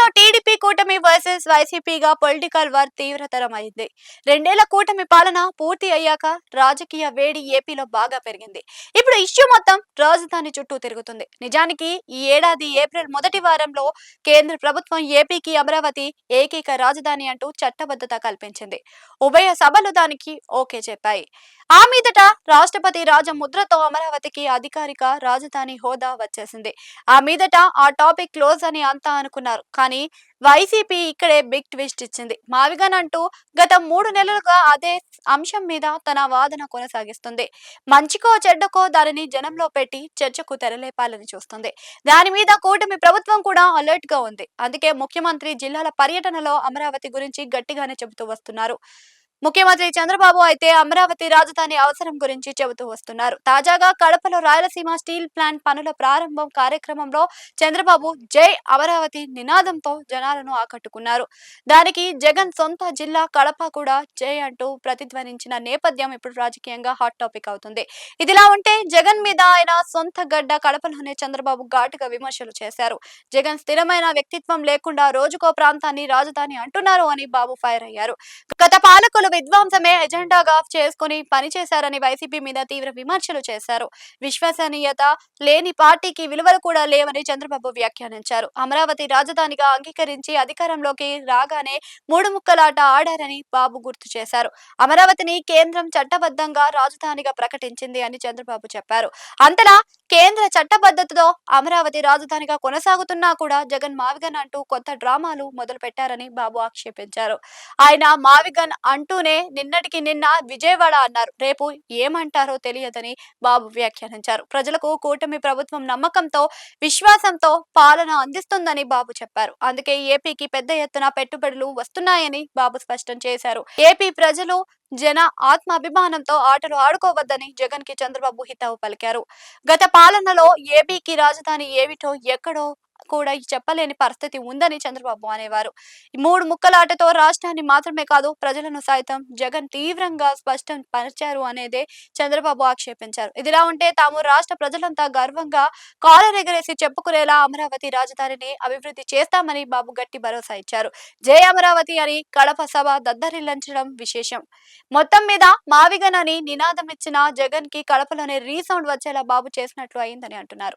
ఏపీలో టీడీపీ కూటమి versus వైసీపీగా political war తీవ్రతరమైంది. రెండేళ్ల కూటమి పాలన పూర్తి అయ్యాక రాజకీయ వేడి ఏపీలో బాగా పెరిగింది. ఇప్పుడు ఇష్యూ మొత్తం రాజధాని చుట్టూ తిరుగుతుంది. నిజానికి ఈ ఏడాది ఏప్రిల్ మొదటి వారంలో కేంద్ర ప్రభుత్వం ఏపీకి అమరావతి ఏకైక రాజధాని అంటూ చట్టబద్ధత కల్పించింది. ఉభయ సభలు దానికి ఓకే చెప్పాయి. ఆ మీదట రాష్ట్రపతి రాజముద్రతో అమరావతికి అధికారిక రాజధాని హోదా వచ్చేసింది. ఆ మీదట ఆ టాపిక్ క్లోజ్ అని అంతా అనుకున్నారు. కానీ వైసీపీ ఇక్కడే బిగ్ ట్విస్ట్ ఇచ్చింది. మావిగన్ అంటూ గత 3 నెలలుగా అదే అంశం మీద తన వాదన కొనసాగిస్తుంది. మంచికో చెడ్డకో దానిని జనంలో పెట్టి చర్చకు తెరలేపాలని చూస్తుంది. దాని మీద కూటమి ప్రభుత్వం కూడా అలర్ట్ గా ఉంది. అందుకే ముఖ్యమంత్రి జిల్లాల పర్యటనలో అమరావతి గురించి గట్టిగానే చెబుతూ వస్తున్నారు. ముఖ్యమంత్రి చంద్రబాబు అయితే అమరావతి రాజధాని అవసరం గురించి చెబుతూ వస్తున్నారు. తాజాగా కడపలో రాయలసీమ స్టీల్ ప్లాంట్ పనుల ప్రారంభం కార్యక్రమంలో చంద్రబాబు జై అమరావతి నినాదంతో జనాలను ఆకట్టుకున్నారు. దానికి జగన్ సొంత జిల్లా కడప కూడా జై అంటూ ప్రతిధ్వనించిన నేపథ్యం ఇప్పుడు రాజకీయంగా హాట్ టాపిక్ అవుతుంది. ఇదిలా ఉంటే జగన్ మీద ఆయన సొంత గడ్డ కడపలోనే చంద్రబాబు ఘాటుగా విమర్శలు చేశారు. జగన్ స్థిరమైన వ్యక్తిత్వం లేకుండా రోజుకో ప్రాంతాన్ని రాజధాని అంటున్నారు అని బాబు ఫైర్ అయ్యారు. గత పాలకులు విధ్వంసమే ఎజెండాగా చేసుకుని పనిచేశారని వైసీపీ మీద తీవ్ర విమర్శలు చేశారు. విశ్వసనీయత లేని పార్టీకి విలువలు కూడా లేవని చంద్రబాబు వ్యాఖ్యానించారు. అమరావతి రాజధానిగా అంగీకరించి అధికారంలోకి రాగానే 3 ముక్కలాట ఆడారని బాబు గుర్తు చేశారు. అమరావతిని కేంద్రం చట్టబద్ధంగా రాజధానిగా ప్రకటించింది అని చంద్రబాబు చెప్పారు. అంతలా కేంద్ర చట్టబద్ధతతో అమరావతి రాజధానిగా కొనసాగుతున్నా కూడా జగన్ మావిగన్ అంటూ కొత్త డ్రామాలు మొదలు పెట్టారని బాబు ఆక్షేపించారు. ఆయన మావిగన్ అంటూనే నిన్నటికి నిన్న విజయవాడ అన్నారు. రేపు ఏమంటారో తెలియదని బాబు వ్యాఖ్యానించారు. ప్రజలకు కూటమి ప్రభుత్వం నమ్మకంతో విశ్వాసంతో పాలన అందిస్తుందని బాబు చెప్పారు. అందుకే ఏపీకి పెద్ద ఎత్తున పెట్టుబడులు వస్తున్నాయని బాబు స్పష్టం చేశారు. ఏపీ ప్రజలు జన ఆత్మాభిమానంతో ఆటలు ఆడుకోవద్దని జగన్ కి చంద్రబాబు హితవు పలికారు. గత పాలనలో ఏపీకి రాజధాని ఏమిటో ఎక్కడో కూడా చెప్పలేని పరిస్థితి ఉందని చంద్రబాబు అనేవారు. 3 ముక్కలాటతో రాష్ట్రాన్ని మాత్రమే కాదు ప్రజలను సైతం జగన్ తీవ్రంగా స్పష్టం పరిచారు అనేదే చంద్రబాబు ఆక్షేపించారు. ఇదిలా ఉంటే తాము రాష్ట్ర ప్రజలంతా గర్వంగా కాలరెగరేసి చెప్పుకునేలా అమరావతి రాజధానిని అభివృద్ధి చేస్తామని బాబు గట్టి భరోసా ఇచ్చారు. జై అమరావతి అని కడప సభ దద్దరిల్లించడం విశేషం. మొత్తం మీద మావిగన్ అని నినాదం ఇచ్చిన జగన్ కి కడపలోనే రీసౌండ్ వచ్చేలా బాబు చేసినట్లు అయిందని అంటున్నారు.